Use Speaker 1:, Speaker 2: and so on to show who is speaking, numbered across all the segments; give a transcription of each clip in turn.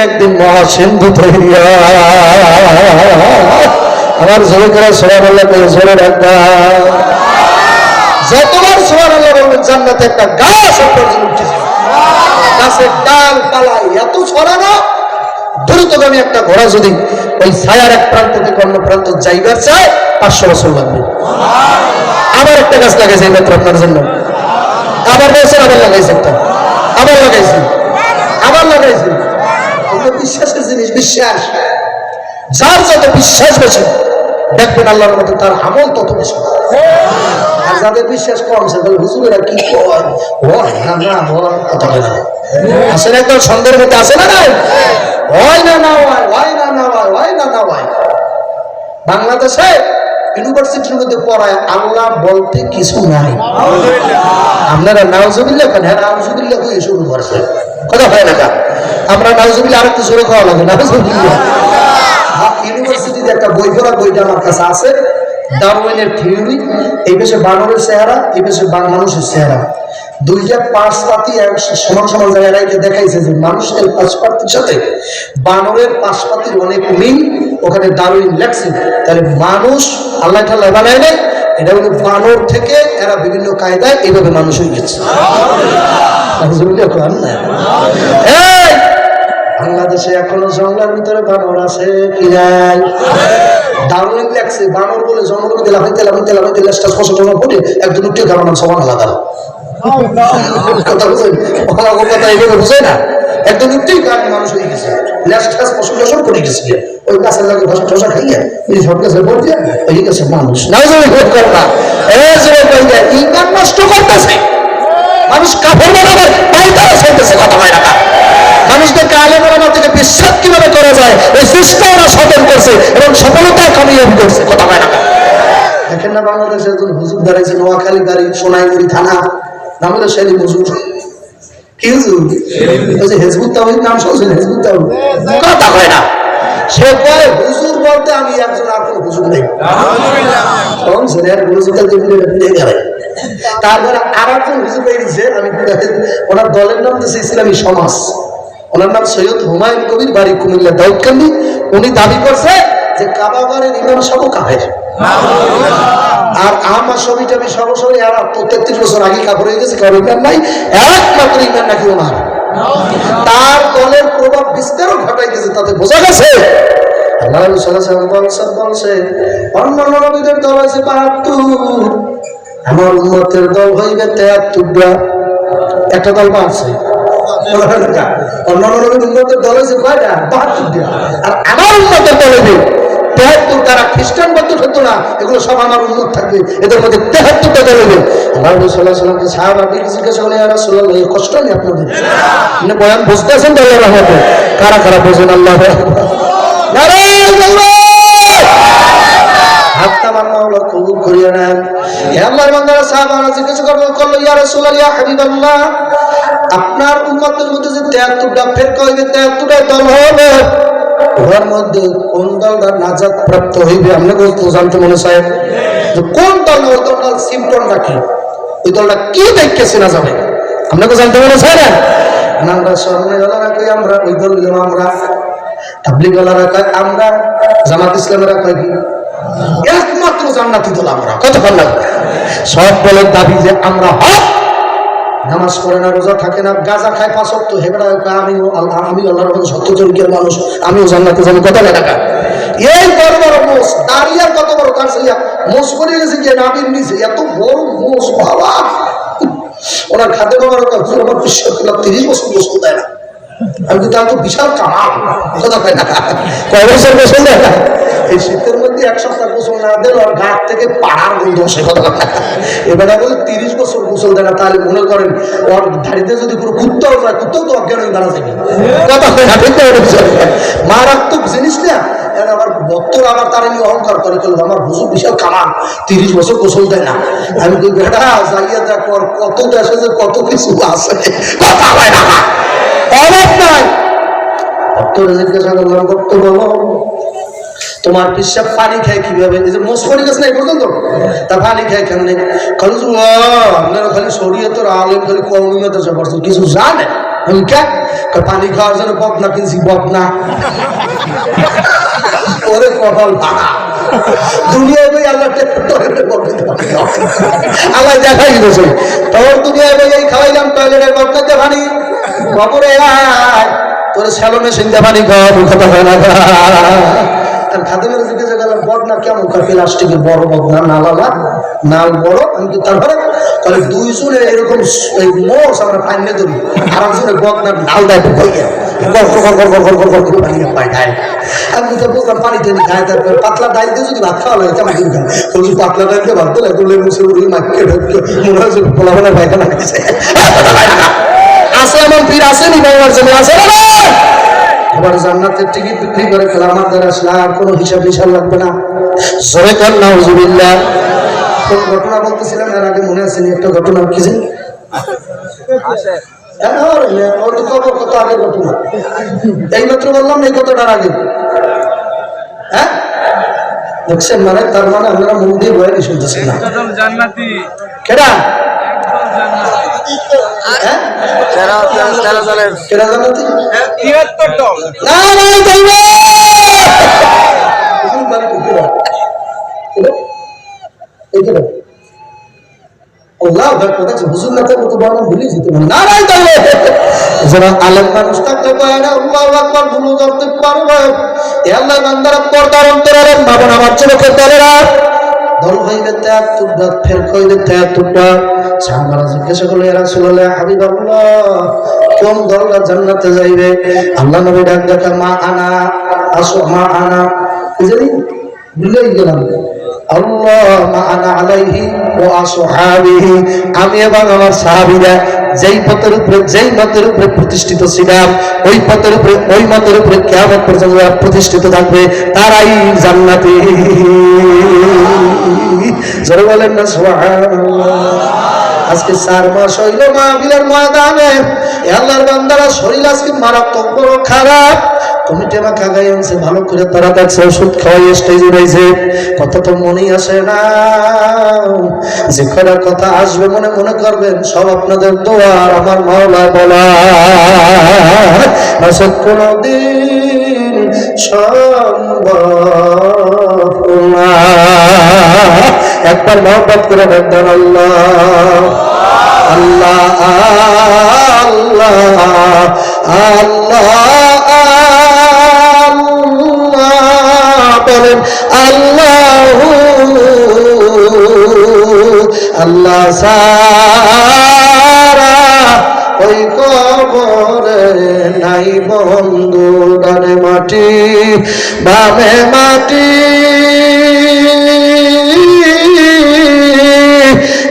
Speaker 1: একদিন মহাসিন্ধু তৈরিয়া আমার জোরে করে সুবহানাল্লাহ বলে জোরে রাখবা। যতবার সুবহানাল্লাহ বলবেন জান্নাতে একটা গাছ পর্যন্ত উঠেছে। গাছের ডাল পালা এত ছড়ানো, দ্রুতগামী একটা ঘোড়া যদি ওই ছায়ার এক প্রান্ত থেকে অন্য প্রান্ত যাইবার চায় 500 বছর লাগবে। আবার একটা গাছ লাগাইছে এই মাত্র আপনার জন্য, আবার বলছেন আবার লাগাইছে একটা, আবার লাগাইছে, আবার লাগাইছে। বিশ্বাসের জিনিস, বিশ্বাস যার যত বিশ্বাস বেশি দেখবেন আল্লাহর মতো তার আমল তত বেশি। আর যাদের বিশ্বাস কম সে বলে হুজুরেরা কি কয় না কথা বলে না, আসলে একদম সন্দেহের মধ্যে আসে না, নাই হয় না না হয়, হয় না না হয়, হয় না না হয়। বাংলাদেশে ইউনিভার্সিটির মধ্যে পড়ায় আল্লাহ বলতে কিছু নাই। আপনারা নাউজুবিল্লাহ কেন, হ্যাঁ নাউজুবিল্লাহ কই শুরু করছে, কথা হয় না। আমরা নাউজুবিল্লাহ আর একটু জোরে খাওয়া লাগে নাউজুবিল্লাহ। ইউনিভার্সিটিতে একটা বই পড়া, বইটা আমার কাছে আছে, ডারউইনের থিওরি। এই পেশে বানরের চেহারা, এই পেশে মানুষের চেহারা, দুইটা পাশপাতি সমান সমান জায়গায় রেখে দেখাইছে যে মানুষের পাশপাতির সাথে বানরের পাশপাতির অনেক মিল। ওখানে ডারউইন লেখছে তাহলে মানুষ আল্লাহ তাআলা বানায় নাই, এটা হলো বানর থেকে এরা বিভিন্ন কায়দায় এইভাবে মানুষ হয়ে গেছে। বাংলাদেশে এখনো জঙ্গলের ভিতরে বানর আছে কি নাই? ডারউইন লেখছে বানর বলে জঙ্গলের মধ্যে লাফাইতে লাফাইতে লাফাইতে লেজটা স্পষ্ট পড়ে একজন উঠে কারণ সমান আলাদা কথা বুঝেন, কথা এইভাবে বুঝে না, একদম উঠতেই কারণ মানুষ হয়ে গেছে, লেজটা স্পষ্ট পড়ে গেছে, ওই গাছের লাগে ধসা ঠসা খাইয়া এই সব গাছে পড়ে এই গেছে মানুষ। না ইমান নষ্ট করতেছে মানুষ, কাফের বানাবার পাইতারা চলতেছে, কথা হয় না। মানুষদেরকে আলেম ওলামা থেকে বিশ্বাস কিভাবে করা যায় এই চেষ্টা ওরা সফল করছে এবং সফলতা কামিয়াব করছে, কথা হয় না। দেখেন না বাংলাদেশে একজন হুজুর দাঁড়াইছে, নোয়াখালী বাড়ি, সোনাইমুড়ি থানা, নাম হলো সেলিম হুজুর। কি হুজুর? ওই যে হেজবুত তাওহীদ নাম শুনছেন? হেজবুত তাওহীদ, কথা হয় না। সে কয় হুজুর বলতে আমি একজন, আর কোনো হুজুর নেই। তারপরে আর একজন হুজুর বেরিয়েছে, আমি ওনার দলের নাম দিয়েছে ইসলামী সমাজ, ওনার নাম সৈয়দ হুমায়ুন কবির, বাড়ি কুমিল্লা দাউদকান্দি। উনি দাবি করছে যে কাবাগরের ইমাম সব কাফের, আর আমার ছবি টবি সরাসরি আর 33 বছর আগে কাপড় হয়ে গেছে, কারো ইমান নাই, একমাত্র ইমান নাকি ওনার। তার দলের প্রভাব বিস্তারও ঘটাইতেছে, তাতে বোঝা গেছে আল্লাহ বলছে অন্যান্য নবীদের দল হয়েছে 72, আমার উম্মতের দল হইবে 73টা। একটা দল বাড়ছে, অন্যান্য নবীর উম্মতের দল হয়েছে কয়টা? 72টা। আর আমার উম্মতের দল হইবে 73। তারা খ্রিস্টান বৌদ্ধ হতো না, এগুলো সব আমার উম্মত থাকবে, এদের মধ্যে 73টা দল হইবে। আল্লাহ সাল্লাল্লাহু আলাইহি ওয়াসাল্লামকে সাহাবায়ে জিজ্ঞাসা করলেন, ইয়া রাসূলুল্লাহ এই কষ্ট নেই আপনাদের? আপনি বয়ান বুঝতেছেন তো আল্লাহর রহমতে? কারা কারা বোঝেন? আল্লাহু আকবার, নারায়ে তাকবীর। হাতটা মাওলা কবুল করিয়ে নেন। হে আল্লাহর বান্দারা, সাহাবারা জিজ্ঞাসা করলো, ইয়া রাসূলুল্লাহ, ইয়া হাবিবাল্লাহ, আপনার উম্মতের মধ্যে যে 73টা ফেরকা হইবে, 73টা দল হবে, ওর মধ্যে কোন দলটা নাজাত প্রাপ্ত হইবে? আপনি বলতে জানতে মনে চায় যে কোন দল, ওই দলটার সিম্পটমটা কি, ওই দলটা কি দেখে চেনা যাবে? আপনাকে জানতে মনে চায় না? আমরা সামনে গেলারা কই আমরা ওই দল নিলাম, আমরা তাবলীগ ওয়ালারা কয় আমরা, জামাত ইসলামেরা কয় কি একমাত্র জান্নাতি দল আমরা, কতক্ষণ লাগবে? সব দলের দাবি যে আমরা হক, নামাজ পড়ে না, রোজা থাকে না, গাঁজা খায় 5 ওয়াক্ত, হেবড়া আমিও আল্লাহর রহমতে সত্য তরিকার মানুষ, আমিও জান্নাতে যাবো, কথা টাকা। এই বড় বড় মোষ দাঁড়িয়ে কত বড়, তার সাইয়া মোষ করে গেছে গিয়ে নাবির নিচে, এত বড় মোষ বাবা, ওনার খাদ্য আমার 30 বছর গোসল দেয় না। আমি কিন্তু আমি তো বিশাল কামাল, কথা কয় না, কয় বছর গোসল দেয় না? এই শীতের মধ্যে 1 সপ্তাহ গোসল না দিলে ওর গাছ থেকে পাড়ার গন্ধ আসে, কথা কয় না। এবারে বলে 30 বছর গোসল দেয় না, তাহলে মনে করেন ওর ধাড়িতে যদি পুরো কুত্তাও যায়, কুত্তাও তো অজ্ঞান হয়ে দাঁড়া যাবে, কথা কয় না, ঠিক না? মারাত্মক জিনিস না। আমার ভক্তরা আবার তারা নিয়ে অহংকার করে, আমার হুজুর বিশাল কামাল, 30 বছর গোসল দেয় না। আমি বলি বেটা যাইয়া দেখ, ওর কত দেশে যে কত কিছু আছে, কথা হয় না, অভাব নাই। ভক্তরা জিজ্ঞাসা করলাম, ভক্ত বলো তোমার পিসাব পানি খায় কিভাবে? এই যে মোষ পড়ে গেছে না এই পর্যন্ত, তা পানি খায় কেমনে? খালি আপনারা খালি শরীয়তের আলেম, খালি কওমি মাদ্রাসা পড়ছেন, কিছু জানেন? পানি খাওয়ার জন্য বদনা কিনছি, বদনা ওরে কপাল ভাঙা দুনিয়ায় ভাই আল্লাহ আল্লাহ দেখাই দিয়েছে তোর দুনিয়ায় ভাই এই খাওয়াইলাম টয়লেটের বদনাতে পানি খবরে তোর স্যালো মেশিন দিয়ে পানি খাওয়া কথা হয় না। আর খাদেমের জিজ্ঞাসা করলাম বদনা কেমন খায়, প্লাস্টিকের বড় বদনা, নালালা নাল বড়। আমি তো তারপরে তাহলে দুইজনে এরকম মোষ আমরা পাইনে ধরি, আর একজনের বদনা ঢাল দেয় আমি তো বলতাম পানি টেনে খায়, তারপরে পাতলা ডাল দিয়ে যদি ভাত খাওয়া লাগে কেমন খায়, পাতলা ডাল দিয়ে ভাত দিলে তুলে মুছে উড়ি মাকে মনে হয় পোলা পোলা পায়খানা খাইছে। আছে এমন পীর আসেনি বাংলার জন্য, আছে না? এবার জান্নাতের টিকিট বিক্রি করে ফেলা আমার দ্বারা আসলে আর কোনো হিসাব হিসাব লাগবে না। জোরে কর নাউজুবিল্লাহ। কোন ঘটনা বলতেছিলাম এর আগে মনে আসেনি একটা ঘটনা, কি জানি কত আগের ঘটনা, এই মাত্র বললাম এই কতটার আগে। হ্যাঁ দেখছেন, মানে তার মানে আমরা মন দিয়ে বয়ানি শুনতেছি না। কেডা আলেম মানুষ থাকলে ভুল ধরতে পারবে। আল্লাহ বান্দারা পর্দার অন্তরালের ভাবন আমার চোখের দলেরা দল হইলে ত্যাগ টুকরা ফের কইলে ত্যাগ টুকরা। সাহাবারা জিজ্ঞাসা করলো ইয়া রাসূলুল্লাহ হাবিবাল্লাহ কোন দলটা জান্নাতে যাইবে? আল্লাহ নবী ডাক দেখা মা আনা আসো মা আনা, কি জানি ভুলেই গেলাম। আল্লাহ মা আনা আলাইহি ওয়া আসহাবিহি, আমি এবং আমার সাহাবীরা যেই পথের উপরে প্রতিষ্ঠিত ছিলাম ওই মতের উপরে কিয়ামত পর্যন্ত প্রতিষ্ঠিত থাকবে তারাই জান্নাতি। জোরে বলেন না সুবহানাল্লাহ। আজকে 4 মাস হইল মাহফিলের ময়দানে আল্লাহর বান্দারা শরীর আজকে মারাত্মক বড় খারাপ। কমিটি আমার কাগাই আনছে ভালো করে, তারা দেখছে ওষুধ খাওয়াই স্টেজ উড়াইছে, কথা তো মনেই আসে না। যে কটার কথা আসবে মনে করবেন সব আপনাদের দোয়ার আমার মাওলা বলা আসলে কোনদিন সম্ভব না। একবার মহব্বত করে দেখবেন আল্লাহ আল্লাহ আল্লাহ আল্লাহ বলেন আল্লাহ আল্লাহ সারা ওই কবরে নাই বন্ধু, ডানে মাটি বামে মাটি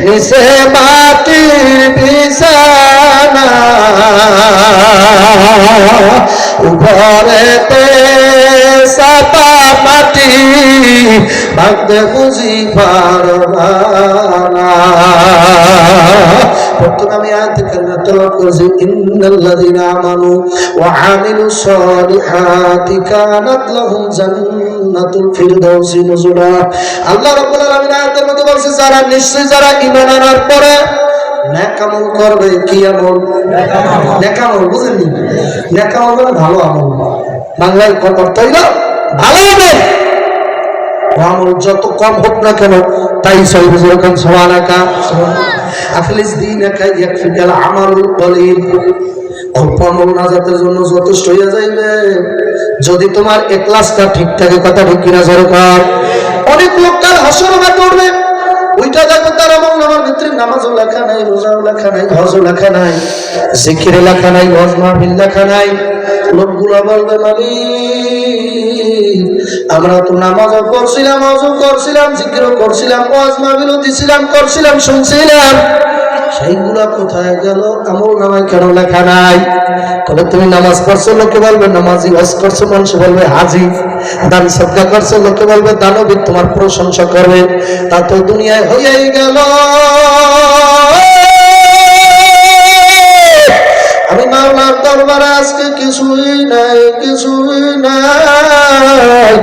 Speaker 1: নিচে মাটি বিছানা উপরেতে চাপা মাটি ভাঙতে বুঝি পারবা না। প্রথমে আমি আয়াত কারিমা তেলাওয়াত করেছি ইন্নাল্লাযীনা আমানু ওয়া আমিলুস সালিহাতি কানাত লাহুম জান্নাতুল ফিরদাউসি নুজুলা। আল্লাহ রাব্বুল আলামিন আয়াতের মধ্যে বলছে যারা নিশ্চয়ই যারা ঈমান আনার পরে নেক আমল করবে। কি আমল? নেক আমল। বুঝেননি? নেক আমল মানে ভালো আমল, বাংলায় অর্থ হইল ভালো আমল। আমল যত কম হোক না কেন তাই চলবে। যেরকম সুবহানাকা আখলিস দীনাকা ইয়াকফিকাল আমালুল কলিল, অল্প আমল নাজাতের জন্য যথেষ্ট হয়ে যাইবে যদি তোমার ইখলাসটা ঠিক থাকে। কথা ঠিক কিনা? যেরকম অনেক লোক কাল হাসর মাঠে উঠবে, ওইটা দেখো তার আমল নামার ভিতরে নামাজও লেখা নাই, রোজাও লেখা নাই, হজও লেখা নাই, জিকিরে লেখা নাই, ওয়াজ মাহফিল লেখা নাই। লোকগুলো বলবে মালিক আমরা তো নামাজও করছিলাম, হজও করছিলাম, জিকিরও করছিলাম, ওয়াজ মাহফিলও দিছিলাম, করছিলাম, শুনছিলাম, সেইগুলা কোথায় গেল? আমল নামায় কেন লেখা নাই? কবে তুমি নামাজ পড়ছো লোকে বলবে নামাজি, হজ করছো মানুষ বলবে হাজি, দান সদকা করছো লোকে বলবে দানবী, তোমার প্রশংসা করবে। তা তো দুনিয়ায় হয়েই গেল। আমি মাওলার দরবারে আজকে কিছুই নাই, কিছুই নাই।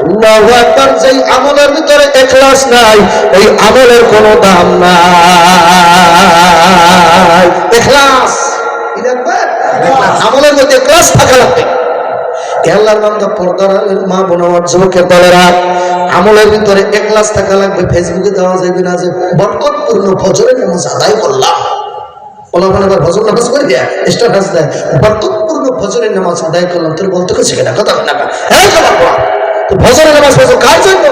Speaker 1: আল্লাহু আকবার। যেই আমলের ভিতরে ইখলাস নাই ওই আমলের কোনো দাম নাই। ইখলাস কি দেখবেন? আমলের মধ্যে ক্লাস থাকা লাগবে। আল্লাহর বান্দা পর্দার মা বোন আমার যুবকের দলেরা, আমলের ভিতরে ইখলাস থাকা লাগবে। ফেসবুকে দেওয়া যাবে না যে বরকতপূর্ণ ফজরের নামাজ আদায় করলাম, ওলামান আবার ফজর নামাজ করে দেয় স্ট্যাটাস দেয়, বরকতপূর্ণ ফজরের নামাজ আদায় করলাম। তোর বলতে গেছে কিনা কথা না, তো ফজরের নামাজ ফজর কার জন্য?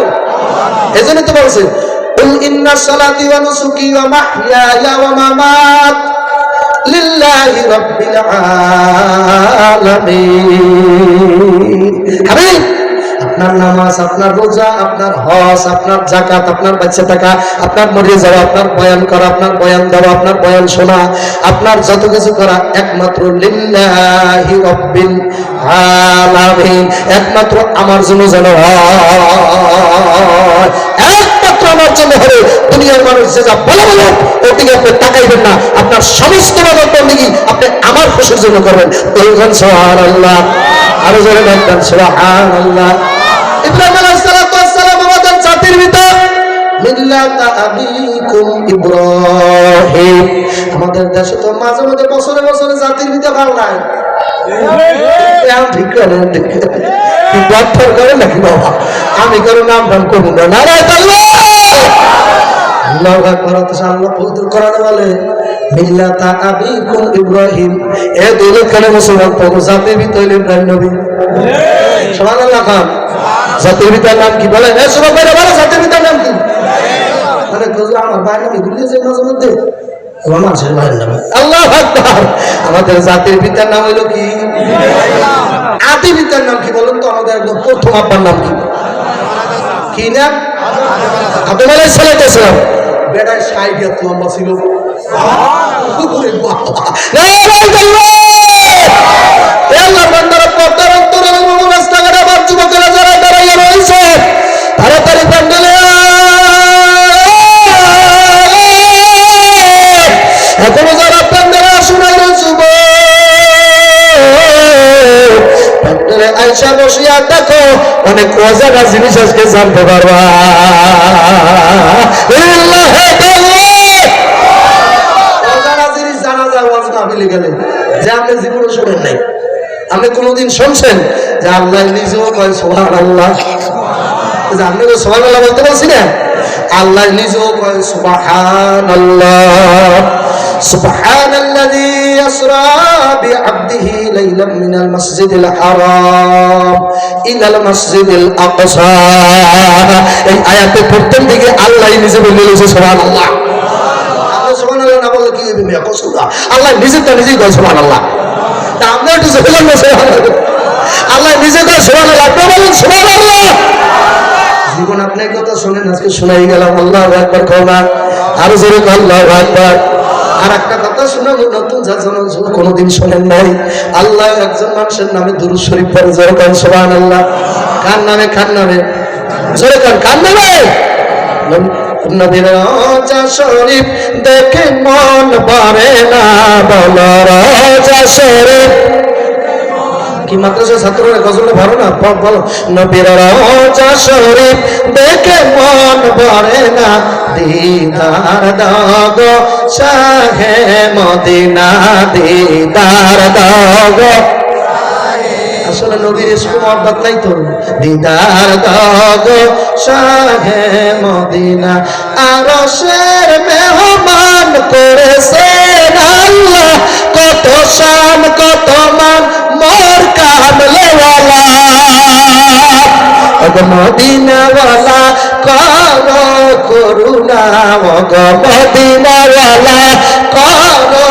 Speaker 1: এই জন্য তো বলছে কুল ইন্না সালাতি ওয়া নুসুকি ওয়া মাহইয়ায়া ওয়া মামাত লিল্লাহি রাব্বিল আলামিন। হাবিব, আপনার নামাজ, আপনার রোজা, আপনার হজ, আপনার যাকাত, আপনার বাচ্চা থাকা, আপনার মরে যাওয়া, আপনার বয়ান করা, আপনার বয়ান দেওয়া, আপনার বয়ান শোনা, আপনার যত কিছু করা একমাত্র লিল্লাহি রাব্বিল আলামিন, একমাত্র আমার জন্য যেন হয়, একমাত্র আমার জন্য হবে। দুনিয়ার মানুষ যে যা বলে বলো ওদিকে আপনি তাকাইবেন না, আপনার সমস্ত বন্দী আপনি আমার খুশির জন্য করবেন। বলবেন সুবহানাল্লাহ, আরো জোরে বলবেন সুবহানাল্লাহ। ইব্রাহিম আলাইহিস সালাম আমাদের জাতির ভিতর মিল্লাত আবিকুম ইব্রাহিম। আমাদের দেশে তো মাঝে মাঝে বছরে বছরে জাতির ভিতর ভালো নাই, ঠিক করে নাকি বাবা? আমি করো নাম নাম করবো না, নারায় তাকবীর। আল্লাহু আকবার। আল্লাহ পবিত্র কোরআনে বলে মিল্লাত আবিকুম ইব্রাহিম, এ দৌলত খানে মুসলমান তো জাতির ভিতর ইব্রাহিম নবী। সুবহানাল্লাহ খান। জাতির ভিতর নাম কি বলে? সবাই বলে বলো জাতির ভিতর নাম কি? আরে গোজা আমার বাইরে কি ভুলে যায় মাঝে মধ্যে মানুষের বাইরের নাম। আল্লাহু আকবার। আমাদের জাতির পিতার নাম হইল কি? আদি পিতার নাম কি বলুন তো? আমাদের একদম প্রথম আব্বার নাম কি? কি নাম? আদম আলাইহিস সালাম। বেড়ায় ৬০ হাত লম্বা ছিল। আল্লাহর বান্দারা পর্দার অন্তরে রাস্তাঘাটে আবার যুবকেরা যারা দাঁড়াইয়া রয়েছে, তাড়াতাড়ি প্যান্ডেলে এখনো যারা প্যান্ডেলে শোনাই যুব প্যান্ডেলে আইসা বসিয়া দেখো অনেক অজানা জিনিস আজকে জানতে পারবা। অজানা জিনিস জানা যায় ওয়াজ মাহফিলে গেলে, যে আপনি জীবনে শোনেন নাই। আপনি কোনোদিন শুনছেন যে আল্লাহ নিজেও কয় সুবহানাল্লাহ? আপনি তো সুবহানাল্লাহ বলতে পারছি না, আল্লাহ নিজেও কয় সুবহানাল্লাহ। সুবহানাল্লাযী আসরা বিআবদিহি লাইলাম মিনাল মাসজিদিল হারাম ইলাল মাসজিদিল আকসা। এই আয়াতে প্রথম দিকে আল্লাহ নিজে বলেছে সুবহানাল্লাহ। আপনি সুবহানাল্লাহ না বললে কি হবে? মিয়া কসুদা আল্লাহ নিজে তো নিজেই কয় সুবহানাল্লাহ। তা আমরা একটু বললাম না সুবহানাল্লাহ, আল্লাহ নিজে কয় সুবহানাল্লাহ, আপনি বলেন সুবহানাল্লাহ। জীবন আপনি কথা শুনেন, আজকে শোনাই গেলাম। আল্লাহু আকবার কওনা, আর জোরে আল্লাহু আকবার। আর একটা কথা শোনাবো, নতুন যারা কোনোদিন শোনেন নাই, আল্লাহ একজন মানুষের নামে দুরূদ শরীফ পড়ে, জোরে কোন সুবহানাল্লাহ। কার নামে? কার নামে? জোরে কোন কার নামে? নবীর রওজা শরীফ দেখে মন ভরে না, বলো রওজা শরীফ। কি মাদ্রাসা ছাত্ররা গজলটা ভালো না? বলো নবীর রওজা শরীফ দেখে মন ভরে না, দিদার দাও গো শাহে মদিনা, দিদার দাও গো। আসলে নবীর ইশক মহব্বত নাই তো। দিদার দাও গো শাহে মদিনা, আরশের মেহমান করেছেন আল্লাহ, কত শান কত মান মোর কামলেওয়ালা। ওগো মদিনাওয়ালা করো করুণা, ওগো মদিনাওয়ালা করো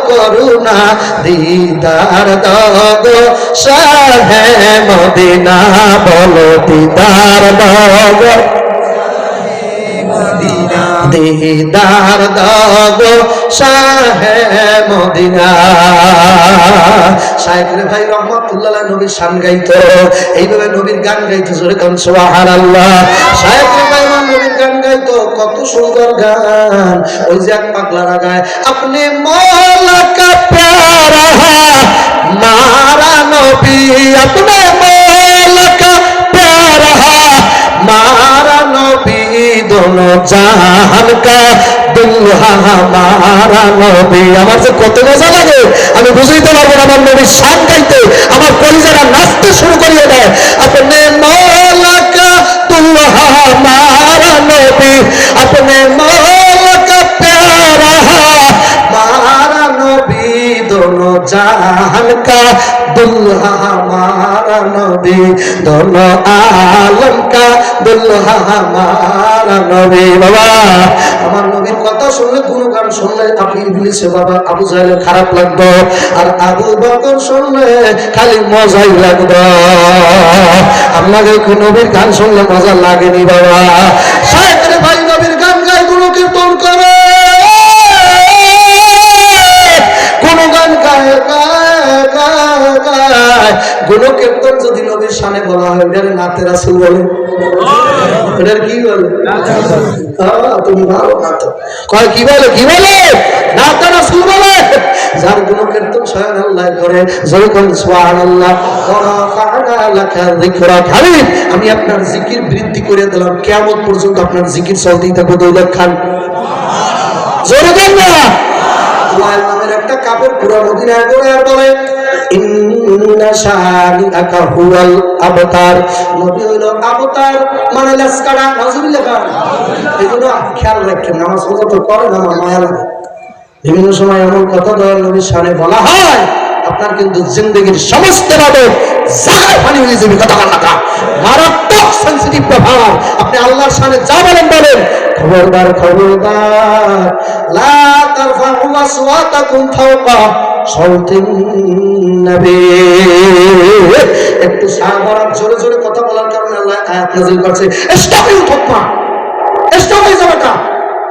Speaker 1: করুণা, দিদার দাও গো শাহে মদিনা, বলো দিদার দাও গো, দিদার দাও গো শাহে মদিনা। শাইখুল ভাই রহমাতুল্লাহ নবীর শান গাইতো, এইভাবে নবীর গান গাইতো, জোরে কোন সুবহানাল্লাহ। শাইখুল ভাই নবীর গান গাইতো, কত সুন্দর গান। ওই যে এক পাগলারা গায়, আপনি মৌলা কা প্যারা মারা নবী, আপনি মৌলা কা প্যারা মারা নবী, দোনো জাহান কা দুলহা মারা নবী। আমার যে কত মজা লাগে আমি বুঝাইতে পারবো না আমার নবীর শান গাইতে আমার কলিজারা নাচতে শুরু করিয়ে দেয়। আপনি মৌলাকা তুল্লাহ মারা নবী, আপনি মৌলাকা প্যারা मारा नबी दोनों जहान का दुल्हा हमारा नबी, दोनों आलम का दुल्हा हमारा नबी। बाबा আমার নবীর কথা শুনলে গুণগান শুনলে আপনি ইবলিসে বাবা আবু জাহেলের খারাপ লাগতো, আর আবু বকর শুনলে খালি মজাই লাগতো। আপনাকে কি নবীর গান শুনলে মজা লাগেনি বাবা? শায়েখরে ভাই নবীর গান গায়, গুণ কীর্তন করে, গুণকীর্তন যদি নবীর শানে বলা হয় এটার নাতে রাসূল বলে, এটার কি বলে? তুমি ভালো না তো কয় কি বলে, কি বলে? নাতে রাসূল বলে। যার গুণকীর্তন স্বয়ং আল্লাহ করে, যখন সুবহানাল্লাহ ওয়া রাফা'না লাকা যিকরাক, আমি আপনার জিকির বৃদ্ধি করে দিলাম, কিয়ামত পর্যন্ত আপনার জিকির চলতেই থাকবে। দৌলত খান জোরে দেন না। আল্লাহ নামের একটা কাপড় পুরো মদিনায় পরে আর বলে ইন্না শানিআকা হুয়াল আবতার, নবী হইল আবতার মানে লাসকাড়া। নাউজুবিল্লাহ খান। এইজন্য খেয়াল রাখেন, নামাজ রোজা তো করেন, আমার মায়া লাগে। বিভিন্ন সময় এমন কথা দয়াল নবীর শানে বলা হয়, আপনার কিন্তু জিন্দগির সমস্ত ভাবে জায়গা পানি হয়ে যাবে। কথা বলা মারাত্মক সেনসিটিভ ব্যাপার। আপনি আল্লাহর শানে যা বলেন বলেন, খবরদার খবরদার লা তারফাউ আসওয়াতাকুম ফাওকা সাউতিন নবী। একটু সাহাবারা জোরে জোরে কথা বলার কারণে আল্লাহ আয়াত নাযিল করেছে, স্টপ ইউ থকমা, স্টপ হয়ে যাবেটা,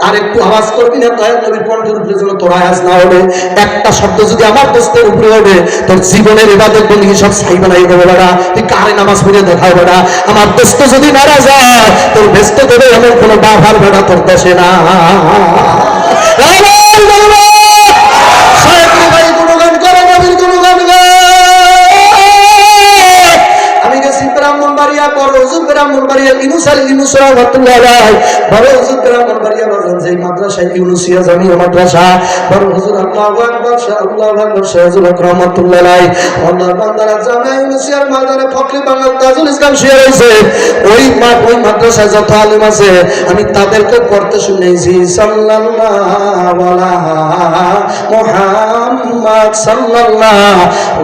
Speaker 1: আর একটু আওয়াজ করবি না দয়াল নবীর কণ্ঠের উপরে যেন তোর আওয়াজ না ওঠে। একটা শব্দ যদি আমার দোস্তের উপরে ওঠে, তোর জীবনের ইবাদত বন্দেগী সব ছাই বানাই দেবে বেটা। তুই কারে নামাজ পড়ে দেখাও বেটা। আমার দোস্ত যদি মারা যায়, তোর ভেস্তে দেবে এমন কোনো বাবার বেটা তোর দেশে না। আমি তাদেরকে পড়তে শুনেছি সাল্লাল্লাহু মুহাম্মদ সাল্লাল্লাহু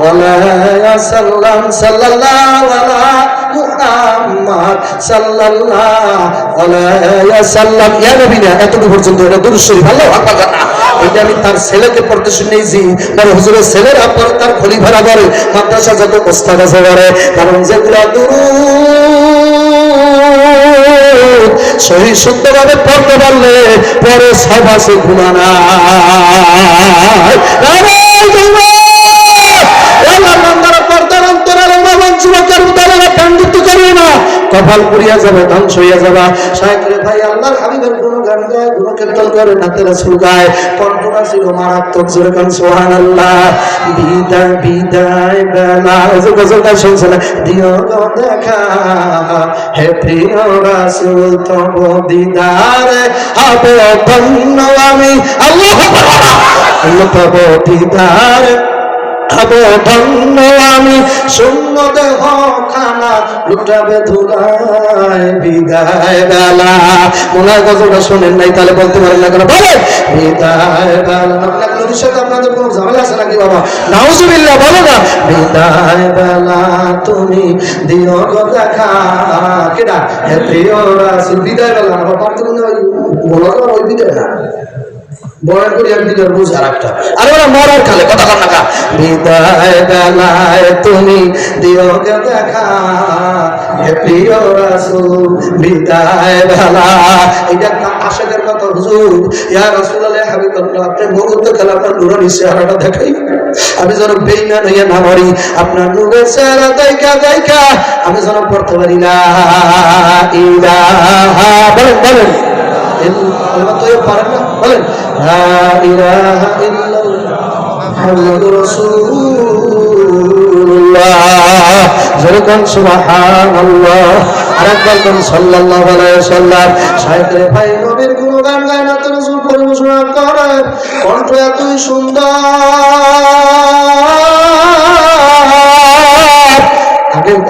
Speaker 1: আলাইহি ওয়াসাল্লাম, সাল্লাল্লাহু আলাইহি মুহাম্মদ সাল্লাল্লাহু আলাইহি ওয়াসাল্লাম। ইয়া নবী না, এতটুকু পর্যন্ত এটা দুরূদ শরীফ আল্লাহু আকবার জানা। এটা আমি তার ছেলেকে পড়তে শুনেছি, তার হুজুরের ছেলেরা পড়ে, তার খলিফারা পড়ে, মাদ্রাসা যত ওস্তাদ আছে পড়ে, কারণ যেগুলা দুরূদ সহি শুদ্ধভাবে পড়তে পারলে পরে সব আছে গুনাহ নাই। কপাল পুড়িয়া যাবে, ধ্বংস হইয়া যাবা। শায়েখরে ভাই আল্লাহর হাবিবের গুণ গান গায়, গুণ কীর্তন করে, নাতে রাসূল গায়, কণ্ঠটা ছিল মারাত্মক। জোরে কান সুবহানাল্লাহ। বিদায় বিদায় বেলা, যে গজলটা শুনছেন, দিও গো দেখা হে প্রিয় রাসূল, তব দিদারে হবে ধন্য আমি। আল্লাহু আকবার। তব দিদারে হবে ধন্য আমি, শূন্য দেহ খানা লুটাবে ধুলায় বিদায় বেলা। মনে হয় গজলটা শোনেন নাই, তাহলে বলতে পারেন না কেন? বলে বিদায় বেলা। নবীর সাথে আপনাদের কোনো ঝামেলা আছে নাকি বাবা? নাউজুবিল্লাহ। বলো না বিদায় বেলা তুমি দিও গো দেখা, কেডা হে প্রিয় রাসূল। বিদায় বেলা না পারতে বলো না, ওই বিদায় না, বড় করে এক দিকের বুঝ আর একটা, আর ওরা মরার কালে কথা কর না। বিদায় বেলায় তুমি দিও গে দেখা হে প্রিয় রাসূল, বিদায় বেলা। এটা একটা আশিকের কথা। হুজুর ইয়া রাসূলুল্লাহ হাবিবাল্লাহ, আপনি মুহূর্তে খেলা আপনার নূরের চেহারাটা দেখাই, আমি যেন বেঈমান হইয়া না মরি। আপনার নূরের চেহারা দেখা দেখা আমি যেন পড়তে পারি না ইলাহা। বলেন বলেন, আল্লাহ তো পারেন না, বলেন লা ইলাহা ইল্লাল্লাহ মুহাম্মাদুর রাসূলুল্লাহ। যেরকম সুবহানাল্লাহ, আরেকবার কোন সাল্লাল্লাহু আলাইহি ওয়াসাল্লাম। শায়েখরে ভাই নবীর গুণগান গায়, নাতে রাসূল পরিবেশন ঘোষণা করে, কণ্ঠ এতই সুন্দর।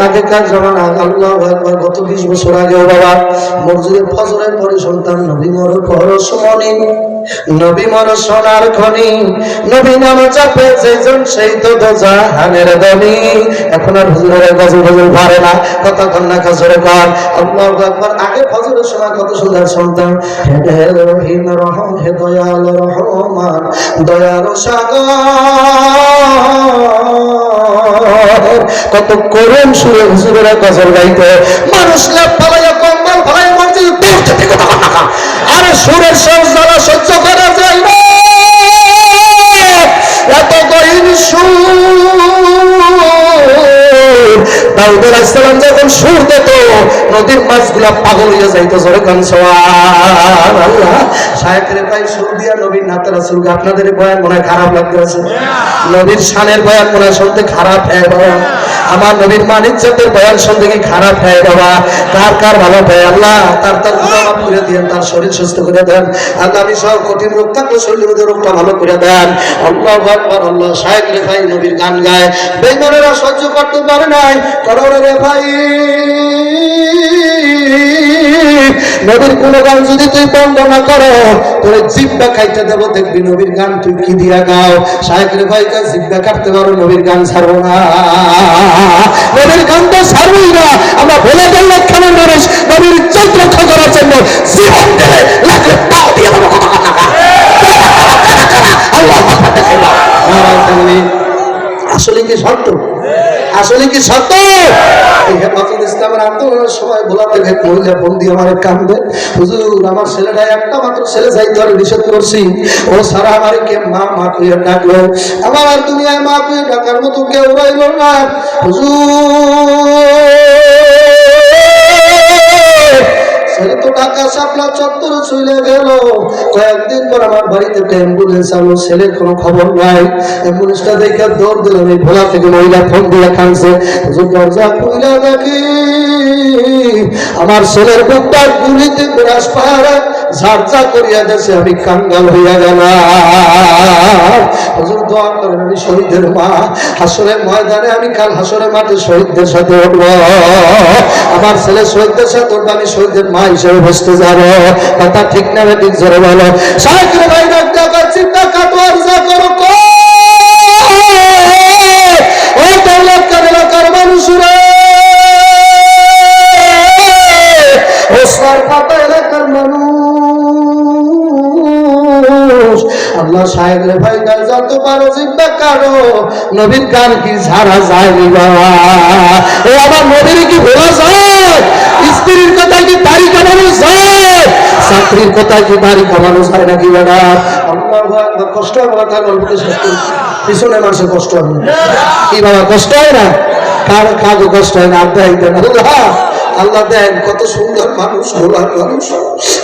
Speaker 1: আগেকার জমানা আল্লাহু আকবার, গত 20 বছর আগেও বাবা মসজিদের ফজরের পরে শুনতাম নবী মর পরশমণি, নবী মর সোনার খনি, নবী নাম চাপে যেজন সেই তো জাহানের ধনী। এখন আর হুজুরের গজল গজল পারে না, কথা কন্যা কাজরে কর আল্লাহু আকবার। আগে ফজরের সময় কত সুন্দর শুনতাম, হে রহিম রহম, হে দয়াল রহমান, দয়ার সাগর, কত করুণ সুরে হুজুরেরা গজল গাইতো। মানুষ লাভ ফালাইয়া কম্বল ফালাইয়া মসজিদে পৌঁছতে থেকে তখন না, আরে সুরের জ্বালা সহ্য করা যায় না, এত গহীন সুর। দাউদ আলাইহিস সালাম যখন সুর দিত, নদীর মাছগুলা পাগল হইয়া যাইতো। জোরে গান সুবহানাল্লাহ। শায়েখরে ভাই সুর দিয়া নবীর নাতে রাসূলকে আপনাদের বয়ান মনে খারাপ লাগতেছে, নবীর শানের বয়ান মনে শুনতে খারাপ হয় বাবা, আমার নবীর মান ইজ্জতের বয়ান শুনতে কি খারাপ হয় বাবা? কার কার ভালো হয় আল্লাহ তার তার গুনাহ মাফ করে দেন, তার শরীর সুস্থ করে দেন আল্লাহ। আমি সব কঠিন রোগ থাকলে শরীরের মধ্যে রোগটা ভালো করে দেন। আল্লাহু আকবার আল্লাহ। শায়েখরে ভাই নবীর গান গায়, বেঈমানেরা সহ্য করতে পারে নাই, কারণ রে ভাই নবীর কোন গান যদি তুই বন্ধ না করো, তোর জিব্বা খাইতে দেব, দেখবি নবীর গান তুই কি দিয়া গাও। শায়েখরে ভাই কয় জিব্বা কাটতে পারো, নবীর গান ছাড়বো না, নবীর গান তো ছাড়বই না। আমরা বলে গেল লক্ষণ মানুষ নবীর ইজ্জত রক্ষা করার জন্য জীবন দেবে, লাগলে তাও দিয়ে দেবো। আসলে কি সত্য? আসলে কি সত্য? এই হেফাজত ইসলামের আন্দোলনের সময় গোলাপের এক মহিলা ফোন দিয়ে আমার কান্দে, হুজুর আমার ছেলেটা একটা মাত্র ছেলে যাইতে হবে, নিষেধ করছি, ও সারা আমার কে মা মা কইয়া ডাকলো, আমার আর দুনিয়ায় মা কইয়া ডাকার মতো কেউ রইল না হুজুর। ছেলে তো ঢাকা শাপলা চত্বরে চলে গেল, কয়েকদিন পর আমার বাড়িতে একটা অ্যাম্বুলেন্স আলো, ছেলের কোনো খবর নাই। অ্যাম্বুলেন্সটা দেখে দৌড় দিলাম, এই ভোলা থেকে মহিলা ফোন দিয়ে কাঁদছে, হুজুর দরজা খুলে দেখি আমার ছেলের বুকটা গুলিতে বিরাজ পাহাড়ে ঝাড়ঝা করিয়া গেছে, আমি কাঙ্গাল হইয়া গেলাম। হুজুর দোয়া করেন, আমি শহীদের মা, হাসরের ময়দানে আমি কাল হাসরের মাঠে শহীদদের সাথে উঠবো, আমার ছেলে শহীদদের সাথে উঠবো, আমি শহীদের মা হিসেবে বসতে যাবো। কথা ঠিক না ঠিক জোরে বলো। শায়েখরে ভাই ডাকতে আবার চিন্তা কাটো আর যা করো ও দৌলতকার এলাকার মানুষরা, ও সরকার এলাকার মানুষ, আল্লাহ শায়েখরে ভাই গান যত পারো জিব্বা কারো, নবীর গান কি ঝাড়া যায়নি বাবা? ও আমার নবীর কি ভোলা যায়? স্ত্রীর কথা কি দাড়ি কামানো যায়? চাকরির কথা কি দাড়ি কামানো যায় নাকি বেড়া? আল্লাহু আকবার। কষ্ট হয় বাবা, তার গল্পটা শেষ করি, পিছনে মানুষের কষ্ট হয় কি বাবা? কষ্ট হয় না? কার কাজও কষ্ট হয় না? আল্লাহ আল্লাহ দেন কত সুন্দর মানুষ, গোলার মানুষ,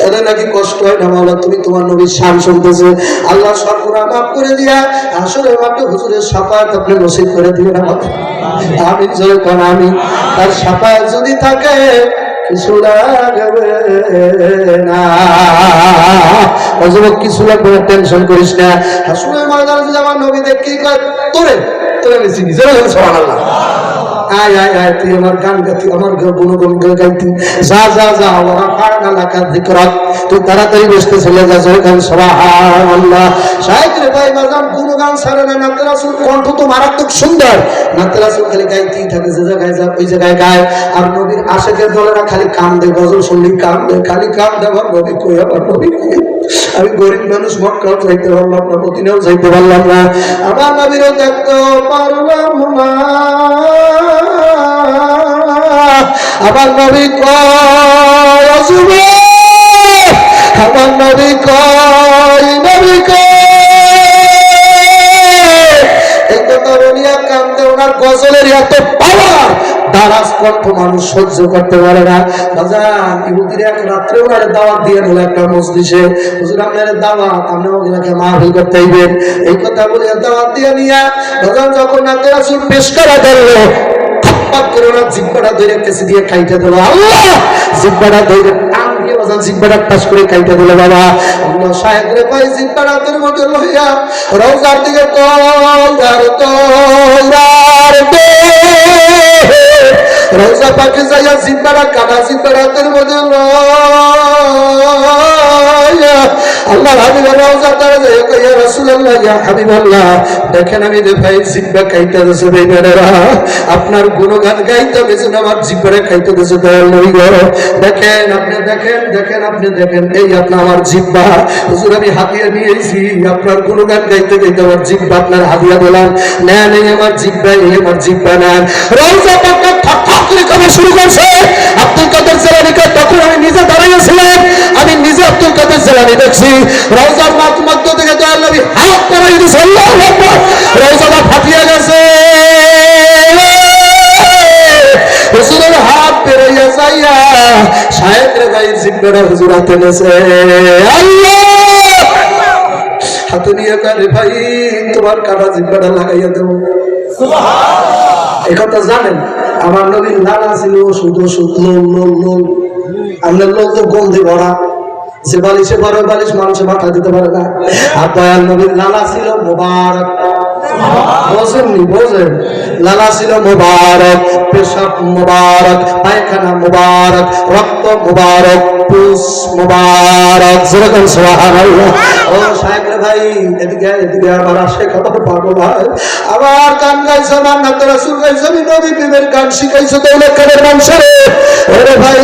Speaker 1: এদের নাকি কষ্ট হয় না। মাওলা তুমি তোমার নবীর শান শুনতেছে, আল্লাহ সব গুনাহ মাফ করে দিয়া আসলে মাত্র হুজুরের শাফায়াত আপনি নসিব করে দিবেন আমাকে। আমি জয় কোন আমি, তার শাফায়াত যদি থাকে কিছু লাগবে না, অযুবক কিছু লাগবে, টেনশন করিস না। হাসুরের ময়দানে যদি আমার নবী দেখি কয় তোরে তোরে আমি চিনি, সুবহানাল্লাহ, আয় আয় আয় তুই আমার গান গাইতি, আমার গুণগুণ গাইতি, যা যা যা ওরা ফাড়না লাকার যিকরাত, তুই তাড়াতাড়ি বসতে চলে যা, জোরে গান সুবহানাল্লাহ। শায়েখরে ভাই মাজান গুণগান ছাড়ে না, নাতে রাসূল কণ্ঠ তো মারাত্মক সুন্দর, নাতে রাসূল খালি গাইতেই থাকে, যে জায়গায় যা ওই জায়গায় গায়। আর নবীর আশিকের দলেরা খালি কান্দে, গজল শুনলি কান্দে, খালি কান্দে, আমার নবী কই, আমার নবী কই। আমি গরিব মানুষ, মক্কাও যাইতে পারলাম না, মদিনাও যাইতে পারলাম না, আমার নবীরও দেখতে পারলাম না, আমার নবী কয় যুবক, আমার নবী কয়, নবী কয়, এই কথা বলিয়া কান্দে। ওনার গজলের এত পাওয়ার, দারাজ কণ্ঠ মানুষ সহ্য করতে পারে না। বাজান ইহুদিরা এক রাত্রে ওনারে দাওয়াত দিয়ে নিল একটা মজলিসে, হুজুর আপনার দাওয়াত, আপনি ওনাকে মাহফিল করতে হইবেন, এই কথা বলিয়া দাওয়াত দিয়ে নিয়া বাজান যখন নাতে রাসূল পেশ করা করলো, জিব্বাটা ধরে কেসি দিয়ে খাইতে দিল, আল্লাহ জিব্বাটা ধরে টান দিয়ে বাজান জিব্বাটা টাচ করে কাইটা দিল বাবা আল্লাহ সাহেবরে পাই জিব্বার হাতের মধ্যে লইয়া রওজার দিকে রওজা পাকে যাইয়া জিব্বাটা কাটা জিব্বার হাতের মধ্যে আল্লাহ হাবিবের রওজা তারা যায় ইয়া রাসূলুল্লাহ ইয়া হাবিবাল্লাহ দেখেন আমি যে ভাই জিব্বা খাইতে দেছে বেইমানেরা আপনার গুণগান গাইতে বেজন আমার জিব্বারে খাইতে দেছে দয়াল নবী গো দেখেন আপনি দেখেন এই আপনি আমার জিব্বা হুজুর আমি হাতিয়া নিয়েছি আপনার গুণগান গাইতে গাইতে আমার জিব্বা আপনার হাতিয়া দিলাম নেন এই আমার জিব্বা নেন রওজা পাকে ঠক ঠক করে কামে শুরু করছে আব্দুল কাদের জিলানী তখন আমি নিজে দাঁড়িয়েছিলাম আমি নিজে আব্দুল কাদের জিলানী দেখছি রওজার মধ্য থেকে দয়াল নবী হাত পড়াই দিয়েছে আল্লাহু আকবার রওজাটা ফাটিয়ে গেছে হুজুরের হাত পেরিয়ে যাইয়া সাহেবের গায়ের জিব্বাটা হুজুর হাতে নেছে আল্লাহ হাতে নিয়ে কারে ভাই তোমার কাটা জিব্বাটা লাগাইয়া দেবো সুবহানাল্লাহ এই কথা জানেন আমার নবীর নানা ছিল শুধু লোল আমরা লোক তো গন্ধে ভরা যে বালিশে বড় বালিশ মানুষে মাথা দিতে পারে না আর দয়াল নবীর লালা ছিল মোবারক বোঝেন লালা ছিল মোবারক পেশাব মোবারক পায়খানা মোবারক রক্ত মোবারক পুষ মোবারক যেরকম সুবহানাল্লাহ ও সাহেব রে ভাই এদিকে আবার আসে কথা পাগল ভাই আবার গান গাইছে আমার নবী রাসূল গাইছে আমি নবী প্রেমের গান শিখাইছে দৌলত খানের বংশে ওরে ভাই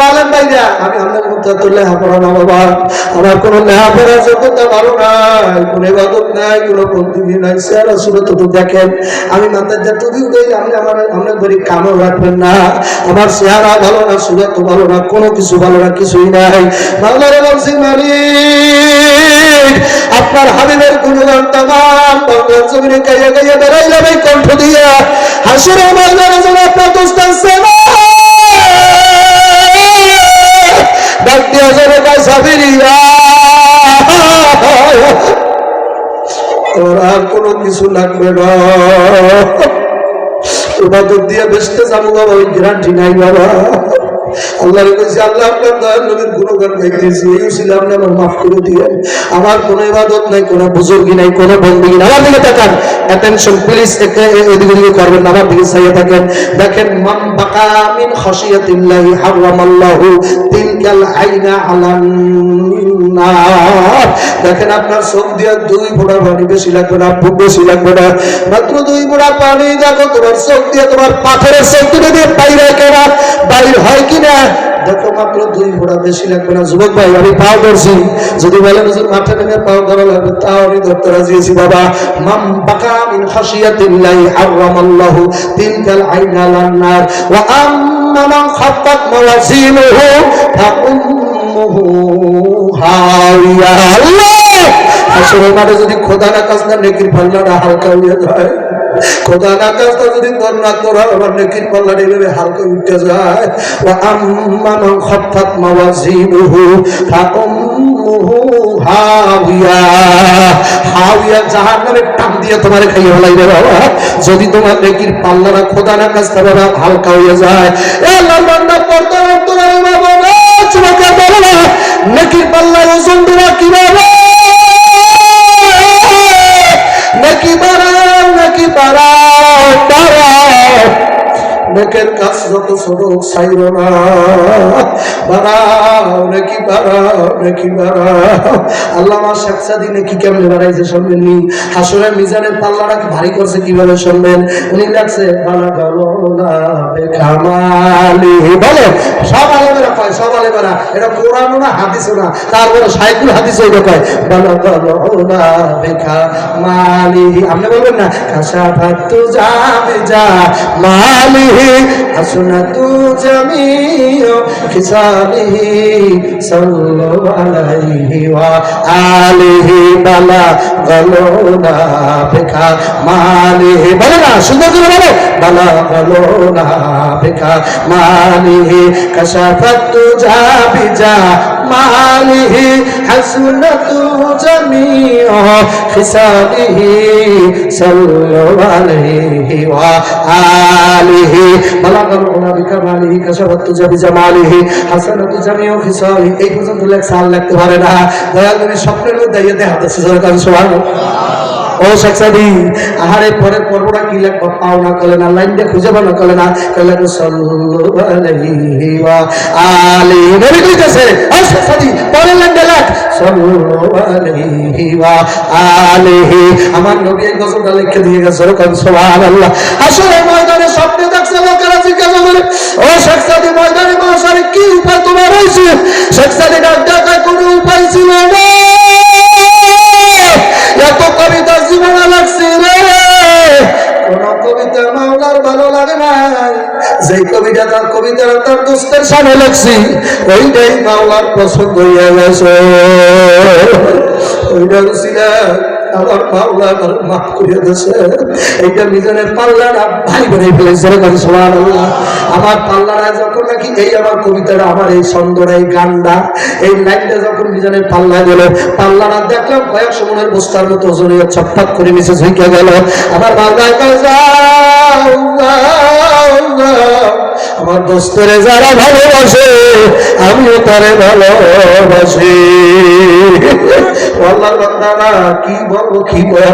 Speaker 1: আলেম ভাইরা আমি আমাদের মধ্যে তো লেখাপড়া না বাবা আমার কোনো লেখাপড়া যোগ্যতা ভালো নাই কোনো ইবাদত নাই কোনো বন্ধুগি নাই চেহারা সুরত তো দেখেন আমি মাথার যা টুপি উঠে আপনি আমরা গরিব কামও রাখবেন না আমার চেহারা ভালো না সুরত ভালো না কোনো কিছু ভালো না কিছুই নাই বাংলার বলছি মালিক আপনার হাবিবের গুণগান তামাম বাংলার জমিনে গাইয়া গাইয়া বেড়াইলাম এই কণ্ঠ দিয়া হাসুরের ময়দানে যেন আপনার দোস্তান সেবা ডাক দিয়া যাবে গায়ে সাবিরিয়া আর কোনো কিছু লাগবে না ইবাদত দিয়ে বেচতে যাবো বাবা ওই গ্যারান্টি নাই বাবা আল্লাহর কাছে আল্লাহ আপনার দয়াল নবীর গুণগান গাইতেছি এই উসিলা আপনি আমার মাফ করে দিয়েন আমার কোনো ইবাদত নাই কোনো বুজুর্গি নাই কোনো বন্দেগী নাই আমার দিকে তাকান অ্যাটেনশন প্লিজ এদিকে করবেন আমার দিকে চাইয়ে থাকেন দেখেন মান বাকা মিন খাশিয়াতিল্লাহি হারামাল্লাহু তিলকাল আইনা আলান নার দেখেন আপনার চোখ দিয়ে 2 ফোঁটা পানি বেশি লাগবে না বেশি লাগবে না মাত্র 2 ফোঁটা পানি দেখো তোমার চোখ দিয়ে তোমার পাথরের চোখ দিয়ে বাইরে কেনা বাইর হয় কিনা দেখো মাত্র 2 ফোঁটা বেশি লাগবে না যুবক ভাই আমি পাও ধরছি যদি বলেন হুজুর মাথা নেমে পাও ধরা লাগবে তাও আমি ধরতে রাজি আছি বাবা মান বাকা মিন খাশিয়াতিল্লাহি হারামাল্লাহু তিলকাল আইনা লান নার ওয়া আম্মা মান খাফফাত মাওয়াজিনুহু ফাউম্মুহু হাওিয়া আল্লাহ হাসরের মাঠে যদি খোদা না কাজনা নেকির পাল্লাটা হালকা হয়ে যায় খোদা না কাজটা যদি বর্ণনা করা আমার নেকির পাল্লাটা এইভাবে হালকা উঠে যায় ওয়া আম্মা মান খাফফাত মাওয়াজিনুহু ফাউম্মুহু হাওিয়া হাওিয়া জাহান্নামে টান দিয়ে তোমারে খাইয়ে ফেলাইবে বাবা যদি তোমার নেকির পাল্লাটা খোদা না কাজটা বাবা হালকা হয়ে যায় এ আল্লাহর বান্দা পড়তে তোমার বাবা না তোমাকে বলো না নেকির পাল্লা ওজন দেওয়া কিভাবে নাকি বাড়াও নেকের কাজ যত ছোট চাইল না বাড়াও নাকি বাড়াও আল্লাহ আমার শেখসাদি নাকি কেমনে বাড়াইছে শুনবেন নি হাসরের মিজানের পাল্লাটা ভারী করছে কিভাবে শুনবেন উনি লাগছে বালা গালো না বেকামালি বলে সব আলেমেরা কয় সব আলেমেরা এটা কোরআনও না হাদিসও না তারপরে সাইকুল হাদিস ওইটা কয় বালা গালো না বেকামালি আপনি বলবেন না কাশাফাতু জামিজা মালি হাসনাতু জামিউ খিসালিহি সাল্লাল্লাহু আলাইহি ওয়া আলিহি বালা গালোনা বেকা মালিহি বলে না সুন্দর করে বলো বালা গালোনা বেকা মালিহি কাশাফাতু জাবিজা মালিহি হাসনাতু জামিউ খিসালিহি সাল্লাল্লাহু আলাইহি ওয়া আলিহি বালাগাল উলা বিকামালিহি কাশাফাতু জামালিহি হাসনাতু জামিউ খিসালিহি। এই পর্যন্ত লেখা আর লিখতে পারে না। দয়াল নবী স্বপ্নের মধ্যে দেখাতেছে সুবহানাল্লাহ। ও শেখ সাদি আহারে পরের পর্বটা কি লিখবো পাও না কলে না, লাইনটা খুঁজে পাও না কলে না, কলে সাল্লাল্লাহু আলাইহি ওয়া আলিহি। নবী কইতেছে ও শেখ সাদি পরের লাইনটা লেখ সাল্লাল্লাহু আলাইহি ওয়া আলিহি। আমার নবী এই গজলটা লিখে দিয়ে গেছে সুবহানাল্লাহ। আসলে ময়দানে স্বপ্নে দেখছে লোকেরা জিজ্ঞাসা করে ও শেখ সাদি ময়দানে মাশারে কি উপায় তোমার হয়েছে? শেখ সাদি ডাকায় কোনো উপায় ছিল না, এত কবিতা জীবনে লাগছে রে। কোন কবিতা মাওলার ভালো লাগে না, যে কবিতাটা তার দোস্তের সামনে লাগছি ওইটাই মাওলার পছন্দ হইয়া গেছে। ওইটা ছিল আমার মাওলা আমার মাফ করিয়া দিয়েছে। এইটা মিজানের পাল্লাটা ভাই বানাই ফেলেছে সুবহানাল্লাহ। আমার পাল্লাটা যখন নাকি এই আমার কবিতাটা আমার এই ছন্দটা এই গানটা এই লাইনটা যখন মিজানের পাল্লা গেল, পাল্লাটা দেখলাম কয়েকশো মনের বস্তার মতো ওজনে ছটফট করে নিচে ঝুঁকে গেল। আমার মাওলায় কয় আমার দোস্তরে যারা ভালোবাসে আমিও তারে ভালোবাসি। আল্লাহর বান্দারা কি বলবো কি বলবো।